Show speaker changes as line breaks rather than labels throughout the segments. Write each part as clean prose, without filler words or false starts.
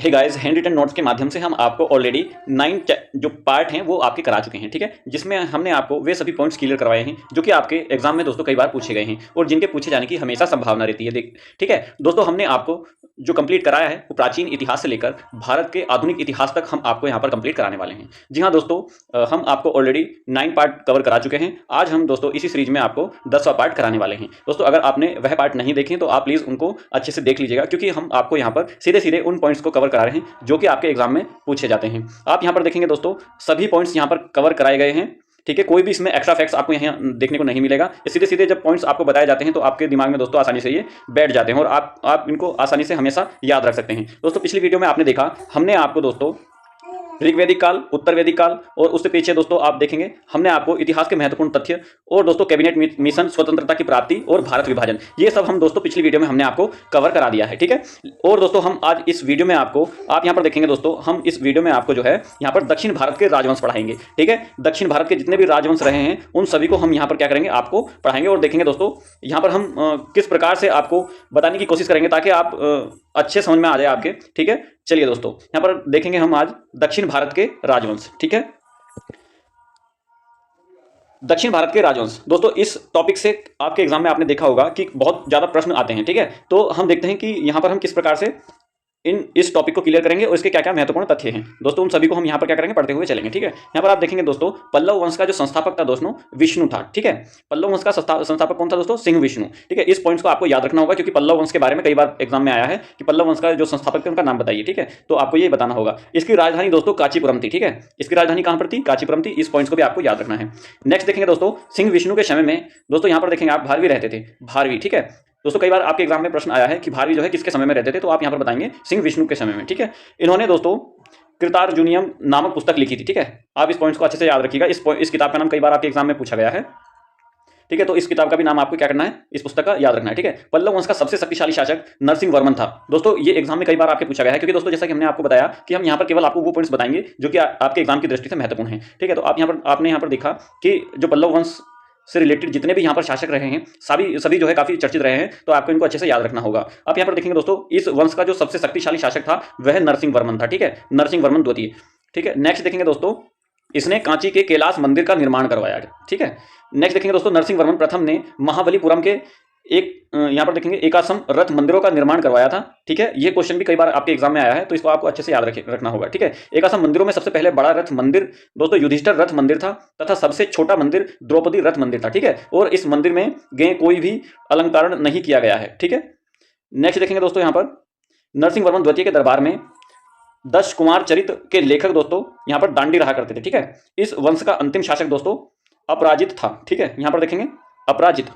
हे guys, hand written notes के माध्यम से हम आपको ऑलरेडी 9 जो पार्ट हैं वो आपके करा चुके हैं, ठीक है, जिसमें हमने आपको वे सभी पॉइंट्स क्लियर करवाए हैं जो कि आपके एग्जाम में दोस्तों कई बार पूछे गए हैं और जिनके पूछे जाने की हमेशा संभावना रहती है। ठीक है दोस्तों, हमने आपको जो कंप्लीट कराया है वो प्राचीन इतिहास से लेकर भारत के आधुनिक इतिहास तक हम आपको यहाँ पर कंप्लीट कराने वाले हैं। जी हाँ दोस्तों, हम आपको ऑलरेडी 9 पार्ट कवर करा चुके हैं। आज हम दोस्तों इसी सीरीज में आपको 10वां पार्ट कराने वाले हैं। दोस्तों अगर आपने वह पार्ट नहीं देखे तो आप प्लीज़ उनको अच्छे से देख लीजिएगा, क्योंकि हम आपको यहाँ पर सीधे सीधे उन पॉइंट्स को कवर करा रहे हैं जो कि आपके एग्जाम में पूछे जाते हैं। आप यहाँ पर देखेंगे दोस्तों, सभी पॉइंट्स यहाँ पर कवर कराए गए हैं, ठीक है, कोई भी इसमें एक्स्ट्रा फैक्ट्स आपको यहाँ देखने को नहीं मिलेगा। सीधे सीधे जब पॉइंट्स आपको बताए जाते हैं तो आपके दिमाग में दोस्तों आसानी से ये बैठ जाते हैं और आप इनको आसानी से हमेशा याद रख सकते हैं। दोस्तों पिछली वीडियो में आपने देखा, हमने आपको दोस्तों ऋग्वैदिक काल, उत्तर वैदिक काल और उससे पीछे दोस्तों आप देखेंगे हमने आपको इतिहास के महत्वपूर्ण तथ्य और दोस्तों कैबिनेट मिशन, स्वतंत्रता की प्राप्ति और भारत विभाजन, ये सब हम दोस्तों पिछली वीडियो में हमने आपको कवर करा दिया है, ठीक है। और दोस्तों हम आज इस वीडियो में आपको, आप यहाँ पर देखेंगे दोस्तों, हम इस वीडियो में आपको जो है यहाँ पर दक्षिण भारत के राजवंश पढ़ाएंगे, ठीक है। दक्षिण भारत के जितने भी राजवंश रहे हैं उन सभी को हम यहाँ पर क्या करेंगे, आपको पढ़ाएंगे और देखेंगे दोस्तों यहाँ पर हम किस प्रकार से आपको बताने की कोशिश करेंगे ताकि आप अच्छे समझ में आ जाए आपके, ठीक है। चलिए दोस्तों यहाँ पर देखेंगे हम आज दक्षिण भारत के राजवंश, ठीक है। दक्षिण भारत के राजवंश दोस्तों, इस टॉपिक से आपके एग्जाम में आपने देखा होगा कि बहुत ज्यादा प्रश्न आते हैं, ठीक है। तो हम देखते हैं कि यहाँ पर हम किस प्रकार से इस टॉपिक को क्लियर करेंगे और इसके क्या क्या महत्वपूर्ण तथ्य हैं दोस्तों, उन सभी को हम यहाँ पर क्या करेंगे, पढ़ते हुए चलेंगे, ठीक है। यहाँ पर आप देखेंगे दोस्तों, पल्लव वंश का जो संस्थापक था दोस्तों विष्णु था, ठीक है। पल्लव वंश का संस्थापक कौन था दोस्तों, सिंह विष्णु, ठीक है। इस पॉइंट्स को आपको याद रखना होगा क्योंकि पल्लव वंश के बारे में कई बार एग्जाम में आया है कि पल्लव वंश का जो संस्थापक थे उनका नाम बताइए, ठीक है। तो आपको ये बताना होगा। इसकी राजधानी दोस्तों कांचीपुरम थी, ठीक है। इसकी राजधानी कहाँ पर थी, कांचीपुरम थी। इस पॉइंट्स को भी आपको याद रखना है। नेक्स्ट देखेंगे दोस्तों, सिंह विष्णु के समय में दोस्तों यहाँ पर देखेंगे आप भारवी रहते थे, भारवी, ठीक है। दोस्तों कई बार आपके एग्जाम में प्रश्न आया है कि भारवी जो है किसके समय में रहते थे, तो आप यहाँ पर बताएंगे सिंह विष्णु के समय में, ठीक है। इन्होंने दोस्तों कृतार्जुनियम नामक पुस्तक लिखी थी, ठीक है। आप इस पॉइंट्स को अच्छे से याद रखिएगा। इस किताब का नाम कई बार आपके एग्जाम में पूछा गया है, ठीक है। तो इस किताब का भी नाम आपको क्या करना है, इस पुस्तक का याद रखना है, ठीक है। पल्लव वंश का सबसे शक्तिशाली शासक नरसिंह वर्मन था दोस्तों। ये एग्जाम में कई बार आपके पूछा गया है क्योंकि दोस्तों जैसा कि हमने आपको बताया कि हम यहाँ पर केवल आपको वो पॉइंट्स बताएंगे जो कि आपके एग्जाम की दृष्टि से महत्वपूर्ण है, ठीक है। तो आपने यहाँ पर देखा कि जो पल्लव वंश से रिलेटेड जितने भी यहाँ पर शासक रहे हैं सभी जो है काफी चर्चित रहे हैं, तो आपको इनको अच्छे से याद रखना होगा। आप यहाँ पर देखेंगे दोस्तों, इस वंश का जो सबसे शक्तिशाली शासक था वह नरसिंह वर्मन था, ठीक है, नरसिंह वर्मन द्वितीय, ठीक है। नेक्स्ट देखेंगे दोस्तों, इसने कांची के कैलाश मंदिर का निर्माण करवाया, ठीक है। नेक्स्ट देखेंगे दोस्तों, नरसिंह वर्मन प्रथम ने महाबलीपुरम के एक यहाँ पर देखेंगे एकासम रथ मंदिरों का निर्माण करवाया था, ठीक है। ये क्वेश्चन भी कई बार आपके एग्जाम में आया है, तो इसको आपको अच्छे से याद रखना होगा, ठीक है। एकासम मंदिरों में सबसे पहले बड़ा रथ मंदिर दोस्तों युधिष्ठिर रथ मंदिर था तथा सबसे छोटा मंदिर द्रौपदी रथ मंदिर था, ठीक है। और इस मंदिर में गए कोई भी अलंकरण नहीं किया गया है, ठीक है। नेक्स्ट देखेंगे दोस्तों, यहाँ पर नरसिंह वर्मन द्वितीय के दरबार में 10 कुमार चरित्र के लेखक दोस्तों यहाँ पर दांडी रहा करते थे, ठीक है। इस वंश का अंतिम शासक दोस्तों अपराजित था, ठीक है। यहाँ पर देखेंगे अपराजित,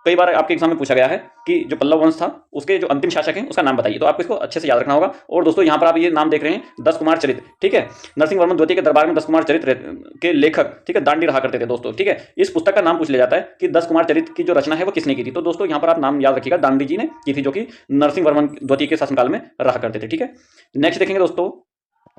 कई बार आपके एग्जाम में पूछा गया है कि जो पल्लव वंश था उसके जो अंतिम शासक हैं उसका नाम बताइए, तो आपको इसको अच्छे से याद रखना होगा। और दोस्तों यहाँ पर आप ये नाम देख रहे हैं 10 कुमार चरित्र, ठीक है। नरसिंह वर्मन द्वितीय के दरबार में 10 कुमार चरित्र के लेखक, ठीक है, दांडी रहा करते थे दोस्तों, ठीक है। इस पुस्तक का नाम पूछ लिया जाता है कि 10 कुमार चरित्र की जो रचना है वो किसने की थी, तो दोस्तों यहाँ पर आप नाम याद रखिएगा, दांडी जी ने की थी, जो कि नरसिंह वर्मन द्वितीय के शासनकाल में रहा करते थे, ठीक है। नेक्स्ट देखेंगे दोस्तों,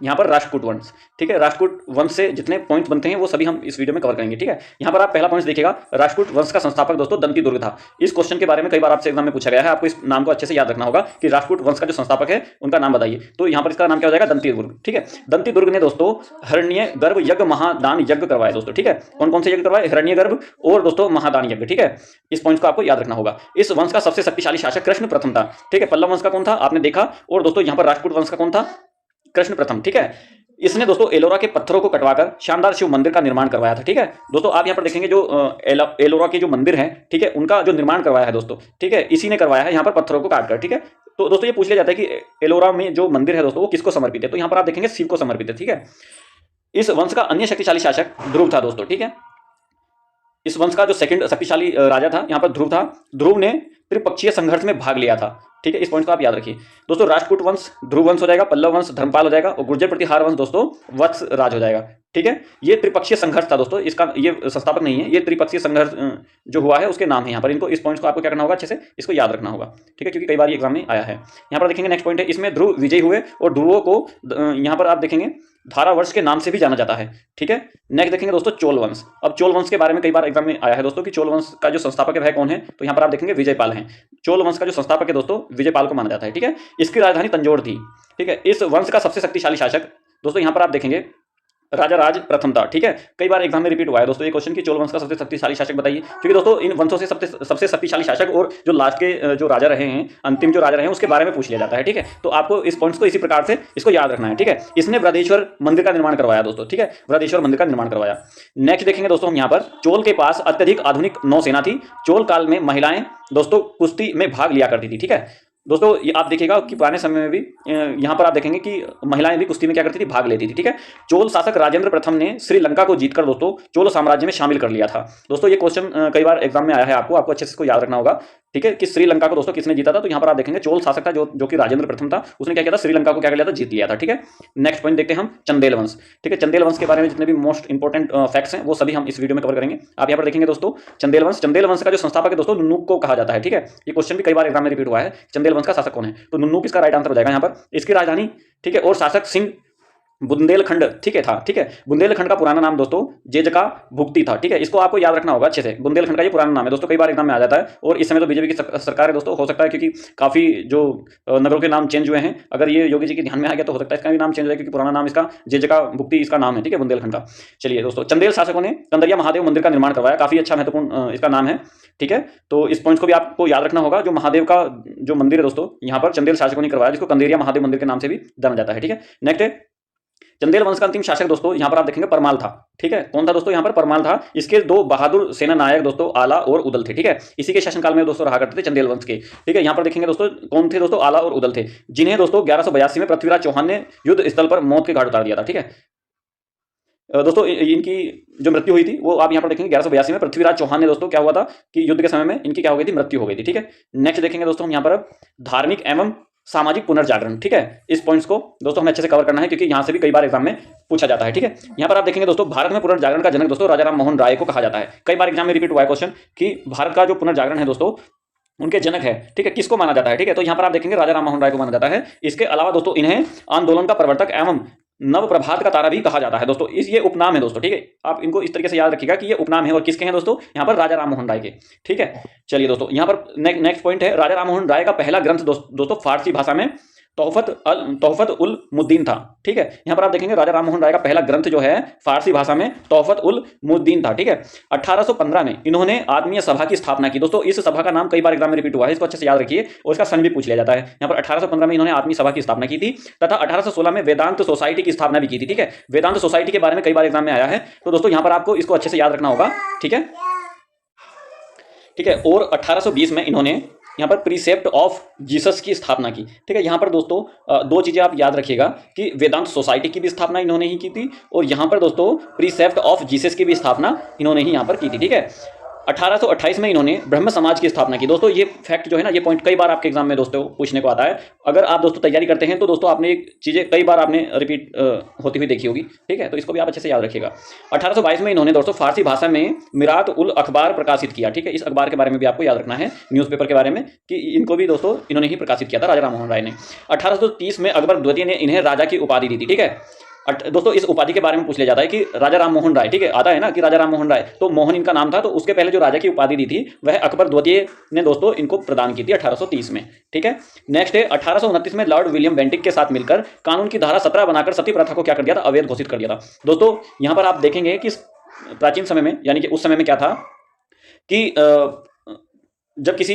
यहाँ पर राष्ट्रकूट वंश, ठीक है। राष्ट्रकूट वंश से जितने पॉइंट बनते हैं वो सभी हम इस वीडियो में कवर करेंगे, ठीक है। यहाँ पर आप पहला पॉइंट देखिएगा, राष्ट्रकूट वंश का संस्थापक दोस्तों दंती दुर्ग था। इस क्वेश्चन के बारे में कई बार आपसे एग्जाम में पूछा गया है, आपको इस नाम को अच्छे से याद रखना होगा कि राष्ट्रकूट वंश का जो संस्थापक है उनका नाम बताइए, तो यहाँ पर इसका नाम क्या हो जाएगा, दंती दुर्ग, ठीक है। दंती दुर्ग ने दोस्तों हिरण्य गर्भ यज्ञ महादान यज्ञ करवाए दोस्तों, ठीक है। कौन कौन से यज्ञ करवाए, हिरण्य गर्भ और दोस्तों महादान यज्ञ, ठीक है। इस पॉइंट को आपको याद रखना होगा। इस वंश का सबसे शक्तिशाली शासक कृष्ण प्रथम था, ठीक है। पल्लव वंश का कौन था आपने देखा, और दोस्तों यहाँ पर राष्ट्रकूट वंश का कौन था, कृष्ण प्रथम, ठीक है। इसने दोस्तों एलोरा के पत्थरों को कटवाकर शानदार शिव मंदिर का निर्माण करवाया था, ठीक है। दोस्तों आप यहाँ पर देखेंगे जो एलोरा के जो मंदिर हैं, ठीक है, उनका जो निर्माण करवाया है दोस्तों, ठीक है, इसी ने करवाया है यहाँ पर पत्थरों को काटकर, ठीक है। तो दोस्तों ये पूछ लिया जाता है कि एलोरा में जो मंदिर है दोस्तों वो किसको समर्पित है, तो यहाँ पर आप देखेंगे शिव को समर्पित है, ठीक है। इस वंश का अन्य शक्तिशाली शासक ध्रुव था दोस्तों, ठीक है। इस वंश का जो सेकंड शक्तिशाली राजा था यहाँ पर ध्रुव था। ध्रुव ने त्रिपक्षीय संघर्ष में भाग लिया था, ठीक है। इस पॉइंट को आप याद रखिए दोस्तों। राष्ट्रकूट वंश ध्रुव वंश हो जाएगा, पल्लव वंश धर्मपाल हो जाएगा और गुर्जर प्रतिहार वंश दोस्तों वत्स राज हो जाएगा, ठीक है। ये त्रिपक्षीय संघर्ष था दोस्तों, इसका ये संस्थापक नहीं है, ये त्रिपक्षीय संघर्ष जो हुआ है उसके नाम है यहाँ पर। इनको इस पॉइंट्स को आपको क्या करना होगा, अच्छे से इसको याद रखना होगा, ठीक है, क्योंकि कई बार ये एग्जाम में आया है। यहाँ पर देखेंगे नेक्स्ट पॉइंट है, इसमें ध्रुव विजयी हुए और ध्रुवों को यहाँ पर आप देखेंगे धारावर्ष के नाम से भी जाना जाता है, ठीक है। नेक्स्ट देखेंगे दोस्तों चोल वंश। अब चोल वंश के बारे में कई बार एग्जाम में आया है दोस्तों कि चोल वंश का जो संस्थापक है कौन है, तो यहाँ पर आप देखेंगे विजयपाल हैं। चोल वंश का जो संस्थापक है दोस्तों विजयपाल को माना जाता है, ठीक है। इसकी राजधानी तंजौर थी। ठीक है। इस वंश का सबसे शक्तिशाली शासक दोस्तों यहाँ पर आप देखेंगे राजा राज प्रथम था, ठीक है। कई बार एग्जाम में रिपीट हुआ है दोस्तों ये क्वेश्चन कि चोल वंश का सबसे शक्तिशाली शासक बताइए, क्योंकि दोस्तों इन वंशों से सबसे शक्तिशाली शासक और जो लास्ट के जो राजा रहे हैं, अंतिम जो राजा रहे हैं, उसके बारे में पूछ लिया जाता है, ठीक है। तो आपको इस पॉइंट्स को इसी प्रकार से इसको याद रखना है, ठीक है। इसने बृहदेश्वर मंदिर का निर्माण करवाया दोस्तों, ठीक है, बृहदेश्वर मंदिर का निर्माण करवाया। नेक्स्ट देखेंगे दोस्तों हम यहाँ पर चोल के पास अत्यधिक आधुनिक नौसेना थी। चोल काल में महिलाएं दोस्तों कुश्ती में भाग लिया करती थी, ठीक है। दोस्तों ये आप देखिएगा कि पुराने समय में भी यहाँ पर आप देखेंगे कि महिलाएं भी कुश्ती में क्या करती थी, भाग लेती थी, ठीक है। चोल शासक राजेंद्र प्रथम ने श्रीलंका को जीतकर दोस्तों चोल साम्राज्य में शामिल कर लिया था। दोस्तों ये क्वेश्चन कई बार एग्जाम में आया है, आपको अच्छे से इसको याद रखना होगा, ठीक है, कि श्रीलंका को दोस्तों किसने जीता था। तो यहाँ पर आप देखेंगे चोल शासक था जो कि राजेंद्र प्रथम था, उसने क्या किया था, श्रीलंका को क्या कर लिया था, जीत लिया था, ठीक है। नेक्स्ट पॉइंट देखते हैं हम चंदेल वंश, ठीक है। चंदेल वंश के बारे में जितने भी मोस्ट इंपॉर्टेंट फैक्ट्स हैं वो सभी हम इस वीडियो में कवर करेंगे। आप यहाँ पर देखेंगे दोस्तों चंदेल वंश का जो संस्थापक है दोस्तों नुन्नुक को कहा जाता है, ठीक है। ये क्वेश्चन भी कई बार एग्जाम में रिपीट हुआ है, चंदेल वंश का शासक कौन है, तो नुन्नुक इसका राइट आंसर हो जाएगा यहाँ पर। इसकी राजधानी, ठीक है, और शासक सिंह बुंदेलखंड, ठीक है था, ठीक है। बुंदेलखंड का पुराना नाम दोस्तों जेजका भुक्ति था, ठीक है। इसको आपको याद रखना होगा अच्छे से, बुंदेलखंड का ये पुराना नाम है दोस्तों, कई बार एग्जाम में आ जाता है। और इस समय तो बीजेपी की सरकार है दोस्तों, हो सकता है क्योंकि काफी जो नगरों के नाम चेंज हुए हैं, अगर ये योगी जी के ध्यान में आ गया तो हो सकता है इसका भी नाम चेंज हो जाए, क्योंकि पुराना नाम इसका जेजका भुक्ति इसका नाम है, ठीक है, बुंदेलखंड का। चलिए दोस्तों, चंदेल शासकों ने कंदरिया महादेव मंदिर का निर्माण करवाया, काफी अच्छा महत्वपूर्ण इसका नाम है, ठीक है। तो इस पॉइंट को भी आपको याद रखना होगा, जो महादेव का जो मंदिर है दोस्तों यहाँ पर चंदेल शासकों ने करवाया, जिसको कंदेरिया महादेव मंदिर के नाम से भी जाना जाता है, ठीक है। नेक्स्ट चंदेल वंश का अंतिम शासक दोस्तों यहाँ पर आप देखेंगे परमाल था, ठीक है। कौन था दोस्तों, यहाँ पर परमाल था। इसके दो बहादुर सेना नायक दोस्तों आला और उदल थे, ठीक है। इसी के शासनकाल में दोस्तों रहा करते थे चंदेल वंश के, ठीक है। यहाँ पर देखेंगे दोस्तों कौन थे दोस्तों, आला और उदल थे, जिन्हें दोस्तों 1182 में पृथ्वीराज चौहान ने युद्ध स्थल पर मौत के घाट उतार दिया था, ठीक है। दोस्तों इनकी जो मृत्यु हुई थी वो आप यहाँ पर देखेंगे 1182 में पृथ्वीराज चौहान ने दोस्तों क्या हुआ था कि युद्ध के समय में इनकी क्या हो गई थी, मृत्यु हो गई थी, ठीक है। नेक्स्ट देखेंगे दोस्तों हम यहाँ पर धार्मिक एवं सामाजिक पुनर्जागरण, ठीक है। इस पॉइंट्स को दोस्तों हमें अच्छे से कवर करना है, क्योंकि यहाँ से भी कई बार एग्जाम में पूछा जाता है, ठीक है। यहाँ पर आप देखेंगे दोस्तों भारत में पुनर्जागरण का जनक दोस्तों राजा राम मोहन राय को कहा जाता है। कई बार एग्जाम में रिपीट हुआ है क्वेश्चन कि भारत का जो पुनर्जागरण है दोस्तों उनके जनक है, ठीक है, किसको माना जाता है, ठीक है। तो यहाँ पर आप देखेंगे राजा राम मोहन राय को माना जाता है। इसके अलावा दोस्तों इन्हें आंदोलन का प्रवर्तक एवं नव प्रभात का तारा भी कहा जाता है दोस्तों। ये उपनाम है दोस्तों, ठीक है। आप इनको इस तरीके से याद रखिएगा कि ये उपनाम है और किसके हैं दोस्तों, यहाँ पर राजा राम मोहन राय के, ठीक है। चलिए दोस्तों यहाँ पर नेक्स्ट पॉइंट है राजा राम मोहन राय का पहला ग्रंथ दोस्तों फारसी भाषा में तोहफत उल मुद्दीन था, ठीक है। यहाँ पर आप देखेंगे राजा राम मोहन राय का पहला ग्रंथ जो है फारसी भाषा में तोहफत उल मुद्दीन था, ठीक है। 1815 में इन्होंने आदमीय सभा की स्थापना की दोस्तों। इस सभा का नाम कई बार एग्जाम में रिपीट हुआ है, इसको अच्छे से याद रखिए और इसका सन भी पूछ लिया जाता है। यहाँ पर 1815 में इन्होंने आदमी सभा की स्थापना की थी, तथा 1816 में वेदांत सोसाइटी की स्थापना भी की थी, ठीक है। वेदांत सोसाइटी के बारे में कई बार एग्जाम में आया है, तो दोस्तों यहाँ पर आपको इसको अच्छे से याद रखना होगा, ठीक है, ठीक है। और 1820 में इन्होंने यहाँ पर प्रीसेप्ट ऑफ जीसस की स्थापना की, ठीक है। यहाँ पर दोस्तों दो चीजें आप याद रखिएगा कि वेदांत सोसाइटी की भी स्थापना इन्होंने ही की थी, और यहाँ पर दोस्तों प्रीसेप्ट ऑफ जीसस की भी स्थापना इन्होंने ही यहाँ पर की थी, ठीक है। 1828 में इन्होंने ब्रह्म समाज की स्थापना की दोस्तों। ये फैक्ट जो है ना, ये पॉइंट कई बार आपके एग्जाम में दोस्तों पूछने को आता है। अगर आप दोस्तों तैयारी करते हैं तो दोस्तों आपने एक चीज़ें कई बार आपने रिपीट होती हुई देखी होगी, ठीक है। तो इसको भी आप अच्छे से याद रखिएगा। 1822 में इन्होंने दोस्तों फारसी भाषा में मिरात उल अखबार प्रकाशित किया, ठीक है। इस अखबार के बारे में भी आपको याद रखना है, न्यूज़पेपर के बारे में, कि इनको भी दोस्तों इन्होंने ही प्रकाशित किया था राजा राम मोहन राय ने। 1830 में अकबर द्वितीय ने इन्हें राजा की उपाधि दी थी, ठीक है। दोस्तों इस उपाधि के बारे में पूछ लिया जाता है कि राजा राम मोहन राय, ठीक है, आता है ना कि राजा राम मोहन राय, तो मोहन इनका नाम था, तो उसके पहले जो राजा की उपाधि दी थी वह अकबर द्वितीय ने दोस्तों इनको प्रदान की थी 1830 में, ठीक है। नेक्स्ट है 1829 में लॉर्ड विलियम बेंटिक के साथ मिलकर कानून की धारा 17 बनाकर सती प्रथा को क्या कर दिया था, अवैध घोषित कर दिया था। दोस्तों यहाँ पर आप देखेंगे कि प्राचीन समय में, यानी कि उस समय में क्या था कि जब किसी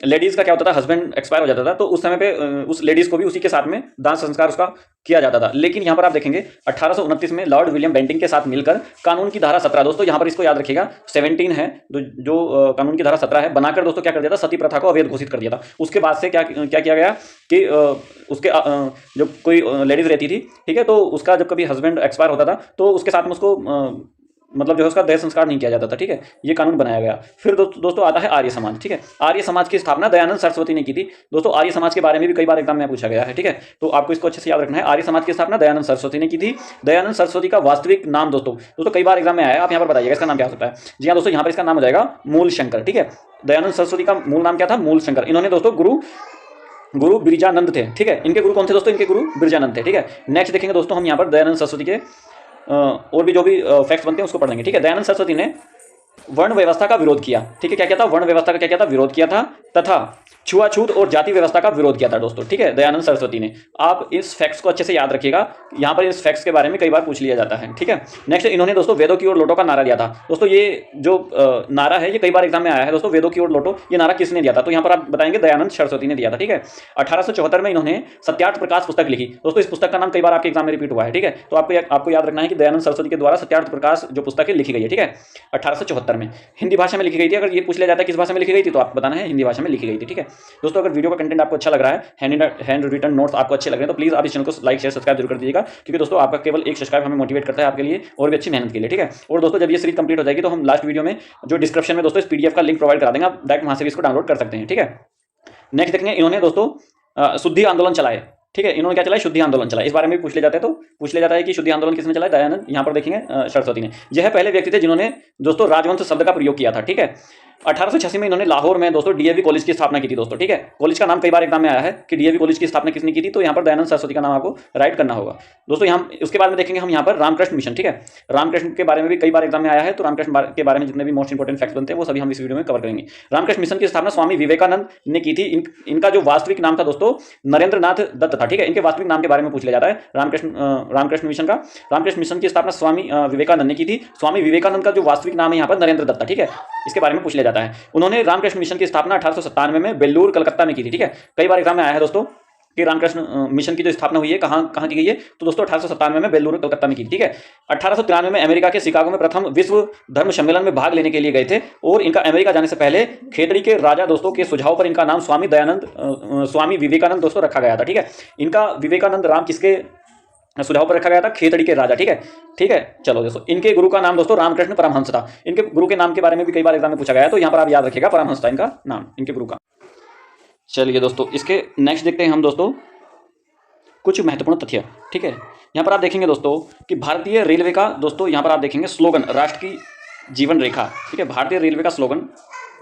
लेडीज का क्या होता था, हस्बैंड एक्सपायर हो जाता था, तो उस समय पे उस लेडीज को भी उसी के साथ में दाह संस्कार उसका किया जाता था। लेकिन यहाँ पर आप देखेंगे 1829 में लॉर्ड विलियम बेंटिंग के साथ मिलकर कानून की धारा 17 दोस्तों, यहाँ पर इसको याद रखिएगा 17 है जो कानून की धारा 17 है, बनाकर दोस्तों क्या कर दिया था, सती प्रथा को अवैध घोषित कर दिया था। उसके बाद से क्या किया गया कि उसके जो कोई लेडीज रहती थी, ठीक है, तो उसका जब कभी हस्बैंड एक्सपायर होता था तो उसके साथ में उसको मतलब जो है उसका देह संस्कार नहीं किया जाता था, ठीक है। ये कानून बनाया गया। फिर दोस्तों आता है आर्य समाज, ठीक है। आर्य समाज की स्थापना दयानंद सरस्वती ने की थी दोस्तों। आर्य समाज के बारे में भी कई बार एग्जाम में पूछा गया है, ठीक है, तो आपको इसको अच्छे से याद रखना है। आर्य समाज की स्थापना दयानंद सरस्वती ने की थी। दयानंद सरस्वती का वास्तविक नाम दोस्तों कई बार एग्जाम में आया है, आप यहाँ पर बताइएगा इसका नाम क्या हो सकता है। जी हाँ दोस्तों, यहाँ पर इसका नाम हो जाएगा मूल शंकर, ठीक है। दयानंद सरस्वती का मूल नाम क्या था, मूल शंकर। इन्होंने दोस्तों गुरु बिरजानंद थे, ठीक है। इनके गुरु कौन थे दोस्तों, इनके गुरु बिरजानंद थे, ठीक है। नेक्स्ट देखेंगे दोस्तों हम यहाँ पर दयानंद सरस्वती के और भी जो भी फैक्ट्स बनते हैं उसको पढ़ेंगे, ठीक है। दयानंद सरस्वती ने वर्ण व्यवस्था का विरोध किया, ठीक है। क्या था, वर्ण व्यवस्था का क्या था, विरोध किया था, तथा छुआछूत और जाति व्यवस्था का विरोध किया था दोस्तों, ठीक है, दयानंद सरस्वती ने। आप इस फैक्ट्स को अच्छे से याद रखिएगा, यहाँ पर इस फैक्ट्स के बारे में कई बार पूछ लिया जाता है, ठीक है। नेक्स्ट इन्होंने दोस्तों वेदों की ओर लौटो का नारा दिया था। दोस्तों ये जो नारा है ये कई बार एग्जाम में आया है दोस्तों, वेदों की ओर लौटो, ये नारा किसने दिया था? तो यहाँ पर आप बताएंगे दयानंद सरस्वती ने दिया था, ठीक है। 1874 में इन्होंने सत्यार्थ प्रकाश पुस्तक लिखी। दोस्तों इस पुस्तक का नाम कई बार आपके एग्जाम में रिपीट हुआ है, ठीक है। तो आपको याद रखना है कि दयानंद सरस्वती के द्वारा सत्यार्थ प्रकाश जो पुस्तक है लिखी गई है, ठीक है, 1874 में। हिंदी भाषा में लिखी गई थी। अगर ये पूछ लिया जाता है किस भाषा में लिखी गई थी, तो आपको बताना है हिंदी भाषा में लिखी गई थी, ठीक है। दोस्तों अगर वीडियो का कंटेंट आपको अच्छा लग रहा है, हैंड रिटन नोट्स आपको अच्छे लग रहे हैं, तो प्लीज आप इस चैनल को लाइक शेयर सब्सक्राइब जरूर कर दीजिएगा, क्योंकि दोस्तों आपका केवल एक सब्सक्राइब हमें मोटिवेट करता है आपके लिए और भी अच्छी मेहनत के लिए, ठीक है। और दोस्तों जब ये सीरीज कंप्लीट हो जाएगी तो हम लास्ट वीडियो में जो डिस्क्रिप्शन में दोस्तों इस पीडीएफ का लिंक प्रोवाइड करा देंगे, आप डायरेक्ट वहां से भी इसको डाउनलोड कर सकते हैं, ठीक है। नेक्स्ट देखेंगे इन्होंने दोस्तों शुद्धि आंदोलन चलाए, ठीक है। इन्होंने क्या चलाया? शुद्धि आंदोलन चलाया। इस बारे में पूछ ले जाते हैं, तो पूछ ले जाता है कि शुद्धि आंदोलन किसने चलाया? दयानंद, यहाँ पर देखेंगे सरस्वती ने। यह पहले व्यक्ति थे जिन्होंने दोस्तों राजवंश शब्द का प्रयोग किया था, ठीक है। 1886 में इन्होंने लाहौर में दोस्तों डीएवी कॉलेज की स्थापना की थी दोस्तों, ठीक है। कॉलेज का नाम कई बार एग्जाम में आया है कि डीएवी कॉलेज की स्थापना किसने की थी, तो यहाँ पर दयानंद सरस्वती का नाम आपको राइट करना होगा दोस्तों। यहाँ उसके बाद में देखेंगे हम यहाँ पर रामकृष्ण मिशन, ठीक है। रामकृष्ण के बारे में भी कई बार एग्जाम में आया है, तो रामकृष्ण के बारे में जितने भी मोस्ट इंपोर्टेंट फैक्ट्स बनते हैं वो सभी हम इस वीडियो में कवर करेंगे। रामकृष्ण मिशन की स्थापना स्वामी विवेकानंद ने की थी। इनका जो वास्तविक नाम था दोस्तों नरेंद्र नाथ दत्त था, ठीक है। इनके वास्तविक नाम के बारे में पूछ लिया जाता है रामकृष्ण मिशन का। रामकृष्ण मिशन की स्थापना स्वामी विवेकानंद ने की थी। स्वामी विवेकानंद का जो वास्तविक नाम है यहाँ पर नरेंद्र दत्त था, ठीक है। इसके बारे में पूछ लिया जाता है। उन्होंने रामकृष्ण मिशन की स्थापना 1897 में बेल्लूर कलकत्ता में की थी, ठीक है। कई बार एग्जाम में आया है दोस्तों कि रामकृष्ण मिशन की जो स्थापना हुई है कहाँ की गई है, तो दोस्तों 1897 में बेल्लूर कलकत्ता में की, ठीक है। 1893 में अमेरिका के शिकागो में प्रथम विश्व धर्म सम्मेलन में भाग लेने के लिए गए थे, और इनका अमेरिका जाने से पहले खेतड़ी के राजा दोस्तों के सुझाव पर इनका नाम स्वामी विवेकानंद दोस्तों रखा गया था, ठीक है। इनका विवेकानंद राम किसके सुझाव पर रखा गया था? खेतड़ी के राजा, ठीक है, ठीक है। चलो दोस्तों इनके गुरु का नाम दोस्तों रामकृष्ण परमहंस था। इनके गुरु के नाम के बारे में भी कई बार एग्जाम में पूछा गया है, तो यहाँ पर आप याद रखिएगा परमहंस था इनका नाम, इनके गुरु का। चलिए दोस्तों इसके नेक्स्ट देखते हैं हम दोस्तों कुछ महत्वपूर्ण तथ्य, ठीक है। यहाँ पर आप देखेंगे दोस्तों कि भारतीय रेलवे का दोस्तों यहाँ पर आप देखेंगे स्लोगन राष्ट्र की जीवन रेखा, ठीक है। भारतीय रेलवे का स्लोगन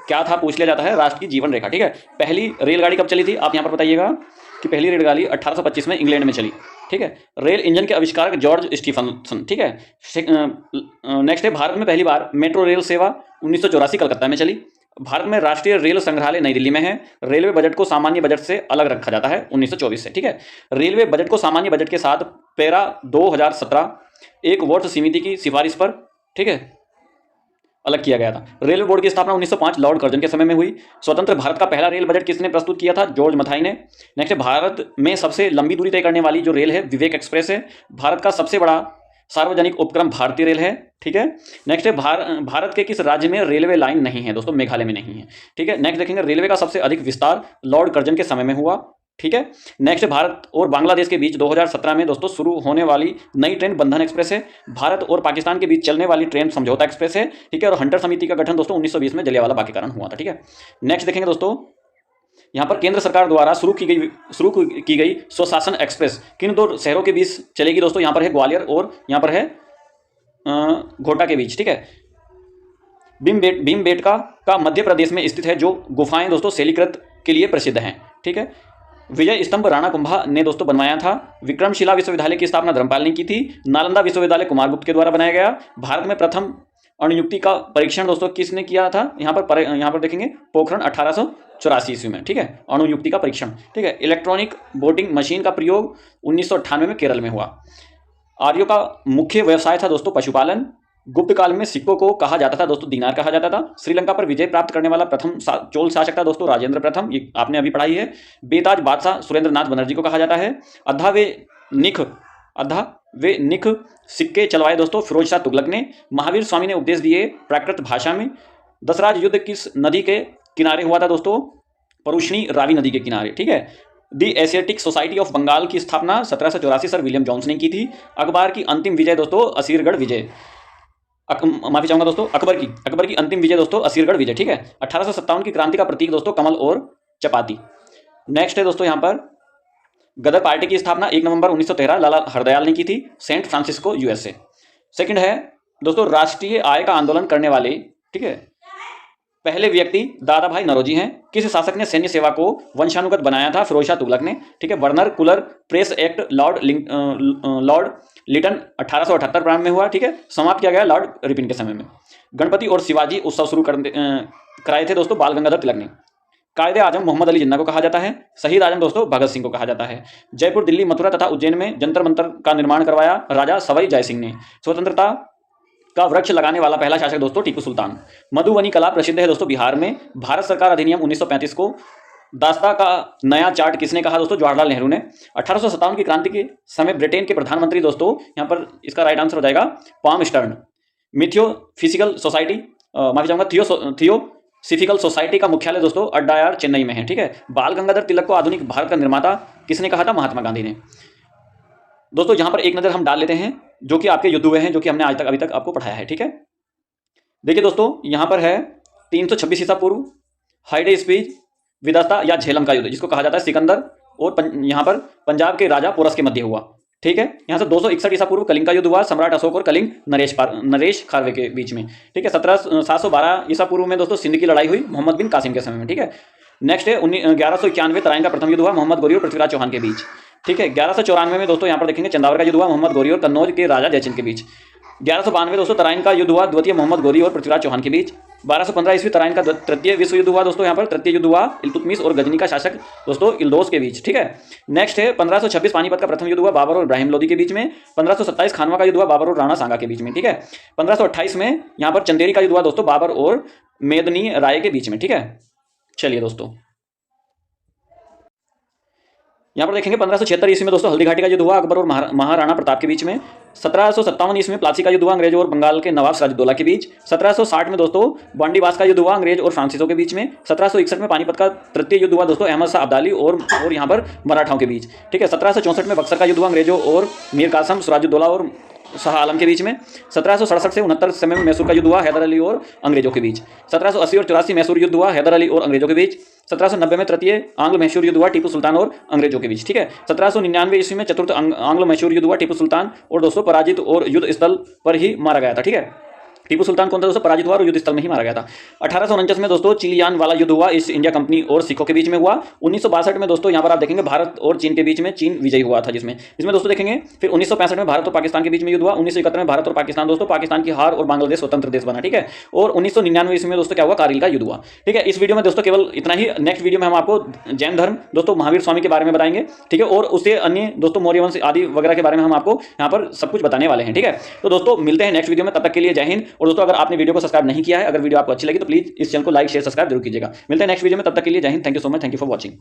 क्या था पूछ लिया जाता है? राष्ट्र की जीवन रेखा, ठीक है। पहली रेलगाड़ी कब चली थी आप यहाँ पर बताइएगा कि पहली रेलगाड़ी 1825 में इंग्लैंड में चली, ठीक है। रेल इंजन के आविष्कारक जॉर्ज स्टीफनसन, ठीक है। नेक्स्ट है भारत में पहली बार मेट्रो रेल सेवा 1984 कलकत्ता में चली। भारत में राष्ट्रीय रेल संग्रहालय नई दिल्ली में है। रेलवे बजट को सामान्य बजट से अलग रखा जाता है 1924 से, ठीक है। रेलवे बजट को सामान्य बजट के साथ पैरा 2017 एक वर्ष समिति की सिफारिश पर, ठीक है, अलग किया गया था। रेलवे बोर्ड की स्थापना 1905 लॉर्ड कर्जन के समय में हुई। स्वतंत्र भारत का पहला रेल बजट किसने प्रस्तुत किया था? जॉर्ज मथाई ने। नेक्स्ट भारत में सबसे लंबी दूरी तय करने वाली जो रेल है विवेक एक्सप्रेस है। भारत का सबसे बड़ा सार्वजनिक उपक्रम भारतीय रेल है, ठीक है। नेक्स्ट है भारत के किस राज्य में रेलवे लाइन नहीं है? दोस्तों मेघालय में नहीं है, ठीक है। नेक्स्ट देखेंगे रेलवे का सबसे अधिक विस्तार लॉर्ड कर्जन के समय में हुआ, ठीक है। नेक्स्ट भारत और बांग्लादेश के बीच 2017 में दोस्तों शुरू होने वाली नई ट्रेन बंधन एक्सप्रेस है। भारत और पाकिस्तान के बीच चलने वाली ट्रेन समझौता एक्सप्रेस है, ठीक है। और हंटर समिति का गठन दोस्तों 1920 में जलियांवाला बाग के कारण हुआ था, ठीक है। नेक्स्ट देखेंगे दोस्तों यहाँ पर केंद्र सरकार द्वारा शुरू की गई स्वशासन एक्सप्रेस किन दो शहरों के बीच चलेगी? दोस्तों यहाँ पर है ग्वालियर और यहाँ पर है घोटा के बीच, ठीक है। भीमबेटका का मध्य प्रदेश में स्थित है, जो गुफाएं दोस्तों शैलीकृत के लिए प्रसिद्ध हैं, ठीक है। विजय स्तंभ राणा कुंभा ने दोस्तों बनवाया था। विक्रमशिला विश्वविद्यालय की स्थापना धर्मपाल ने की थी। नालंदा विश्वविद्यालय कुमारगुप्त के द्वारा बनाया गया। भारत में प्रथम अणुयुक्ति का परीक्षण दोस्तों किसने किया था? यहाँ पर देखेंगे पोखरण 1884 ईस्वी में, ठीक है। अणुयुक्ति का परीक्षण, ठीक है। इलेक्ट्रॉनिक वोटिंग मशीन का प्रयोग 1998 में केरल में हुआ। आर्यों का मुख्य व्यवसाय था दोस्तों पशुपालन। गुप्त काल में सिक्कों को कहा जाता था दोस्तों दीनार कहा जाता था। श्रीलंका पर विजय प्राप्त करने वाला प्रथम चोल शासक था दोस्तों राजेंद्र प्रथम, ये आपने अभी पढ़ाई है। बेताज बादशाह सुरेंद्रनाथ बनर्जी को कहा जाता है। अद्धा वे निख सिक्के चलवाए दोस्तों फिरोज शाह तुगलक ने। महावीर स्वामी ने उपदेश दिए प्राकृत भाषा में। दशराज युद्ध किस नदी के किनारे हुआ था दोस्तों? परुष्णी रावी नदी के किनारे, ठीक है। दी एशियाटिक सोसाइटी ऑफ बंगाल की स्थापना 1784 सर विलियम जॉन्स ने की थी। अखबार की अंतिम विजय दोस्तों असीरगढ़ विजय, माफी चाहूंगा दोस्तों, अकबर की अंतिम विजय दोस्तों असीरगढ़ विजय, ठीक है। 1857 की क्रांति का प्रतीक दोस्तों कमल और चपाती। नेक्स्ट है दोस्तों यहाँ पर गदर पार्टी की स्थापना 1 नवंबर 1913 लाला हरदयाल ने की थी, सेंट फ्रांसिस्को यूएसए। सेकंड है दोस्तों राष्ट्रीय आय का आंदोलन करने वाले, ठीक है, पहले व्यक्ति दादा भाई नौरोजी हैं। किस शासक ने सैन्य सेवा को वंशानुगत बनाया था? फिरोज शाह तुगलक ने, ठीक है। Vernacular press act Lord Lytton 1878 प्रारंभ में हुआ, ठीक है। समाप्त किया गया लॉर्ड रिपिन के समय में। गणपति और शिवाजी उत्सव शुरू कराए थे दोस्तों बाल गंगाधर तिलक ने। कायदे आजम मोहम्मद अली जिन्ना को कहा जाता है। शहीद आजम दोस्तों भगत सिंह को कहा जाता है। जयपुर, दिल्ली, मथुरा तथा उज्जैन में जंतर मंतर का निर्माण करवाया राजा सवाई जय सिंह ने। स्वतंत्रता का वृक्ष लगाने वाला पहला शासक दोस्तों टीपू सुल्तान। मधुबनी कला प्रसिद्ध है दोस्तों बिहार में। भारत सरकार अधिनियम 1935 को दास्ता का नया चार्ट किसने कहा दोस्तों? जवाहरलाल नेहरू ने। 1857 की क्रांति के समय ब्रिटेन के प्रधानमंत्री दोस्तों, यहाँ पर इसका राइट आंसर हो जाएगा पाम स्टर्न। मिथियोफिजिकल सोसाइटी, माफी चाहूंगा, थियोसॉफिकल सोसाइटी का मुख्यालय दोस्तों अड्डायार चेन्नई में है। ठीक है। बाल गंगाधर तिलक को आधुनिक भारत का निर्माता किसने कहा था? महात्मा गांधी ने। दोस्तों यहाँ पर एक नजर हम डाल लेते हैं जो कि आपके युद्ध हुए हैं, जो कि हमने आज तक अभी तक आपको पढ़ाया है। ठीक है। देखिए दोस्तों, यहाँ पर है 326 ईसा पूर्व हाइडे स्पीच विदाता या झेलम का युद्ध, जिसको कहा जाता है सिकंदर और यहाँ पर पंजाब के राजा पोरस के मध्य हुआ। ठीक है। यहाँ से 261 ईसा पूर्व कलिंग का युद्ध हुआ, सम्राट अशोक और कलिंग नरेश खारवे के बीच में। ठीक है। 712 ईसा पूर्व में दोस्तों सिंध की लड़ाई हुई मोहम्मद बिन कासिम के समय में। ठीक है। नेक्स्ट है 1191 तराइन का प्रथम युद्ध हुआ मोहम्मद गौरी और पृथ्वीराज चौहान के बीच। ठीक है। 1194 में दोस्तों यहाँ पर देखेंगे चंदावर का युद्ध हुआ मोहम्मद गौरी और कन्नौज के राजा जयचंद के बीच। 1192 दोस्तों तराइन का युद्ध हुआ द्वितीय मोहम्मद गौरी और पृथ्वीराज चौहान के बीच। 1215 ईस्वी तराइन का तृतीय विश्व युद्ध हुआ दोस्तों, यहाँ पर तृतीय युद्ध हुआ इल्तुतमिश और गजनी का शासक दोस्तों इल्दोस के बीच। ठीक है। नेक्स्ट है 1526 पानीपत का प्रथम युद्ध हुआ बाबर और इब्राहिम लोदी के बीच में। 1527 खानवा का युद्ध हुआ बाबर और राणा सांगा के बीच में। ठीक है। 1528 में यहाँ पर चंदेरी का युद्ध हुआ दोस्तों बाबर और मेदनी राय के बीच में। ठीक है। चलिए दोस्तों, यहाँ पर देखेंगे 1576 ईस्वी में दोस्तों हल्दी घाटी का युद्ध हुआ अकबर और महाराणा प्रताप के बीच में। 1757 ईस्वी में प्लासी का युद्ध हुआ अंग्रेज और बंगाल के नवाब सिराजुद्दौला के बीच। 1760 में दोस्तों बांडीवास का युद्ध हुआ अंग्रेज और फ्रांसीसियों के बीच में। 1761 में पानीपत का तृतीय युद्ध हुआ दोस्तों अहमद शाह अब्दाली और यहाँ पर मराठाओं के बीच। ठीक है। 1764 में बक्सर का युद्ध हुआ अंग्रेजों और मीर कासम सिराजुद्दौला और शाह आलम के बीच में। 1767 से 69 समय में मैसूर का युद्ध हुआ हैदर अली और अंग्रेजों के बीच। 1780 और 84 मैसूर युद्ध हुआ हैदर अली और अंग्रेजों के बीच। 1790 में तृतीय आंग्ल मैसूर युद्ध हुआ टीपू सुल्तान और अंग्रेजों के बीच। ठीक है। 1799 ईस्वी में चतुर्थ आंग्ल मैसूर युद्ध हुआ टीपू सुल्तान और दोस्तों पराजित और युद्ध स्थल पर ही मारा गया था। ठीक है। टीपू सुल्तान कौन था दोस्तों? पराजित हुआ और युद्ध स्थल में ही मारा गया था। 1849 में दोस्तों चिलियान वाला युद्ध हुआ ईस्ट इंडिया कंपनी और सिखों के बीच में हुआ। 1962 में दोस्तों यहाँ पर आप देखेंगे भारत और चीन के बीच में चीन विजयी हुआ था, जिसमें दोस्तों देखेंगे फिर 1965 में भारत और पाकिस्तान के बीच में युद्ध हुआ। 1971 में भारत और पाकिस्तान दोस्तों पाकिस्तान की हार और बांग्लादेश स्वतंत्र देश बना। ठीक है। और 1999 ईस्वी में दोस्तों क्या हुआ? कारगिल का युद्ध हुआ। ठीक है। इस वीडियो में दोस्तों केवल इतना ही। नेक्स्ट वीडियो में हम आपको जैन धर्म दोस्तों महावीर स्वामी के बारे में बताएंगे। ठीक है। और उससे अन्य दोस्तों मौर्य वंश आदि वगैरह के बारे में हम आपको यहाँ पर सब कुछ बताने वाले हैं। ठीक है। तो दोस्तों मिलते हैं नेक्स्ट वीडियो में, तब तक के लिए जय हिंद। और दोस्तों अगर आपने वीडियो को सब्सक्राइब नहीं किया है, अगर वीडियो आपको अच्छी लगी तो प्लीज इस चैनल को लाइक शेयर सब्सक्राइब जरूर कीजिएगा। मिलते हैं नेक्स्ट वीडियो में, तब तक के लिए जय Hind. Thank you so much. Thank you for watching.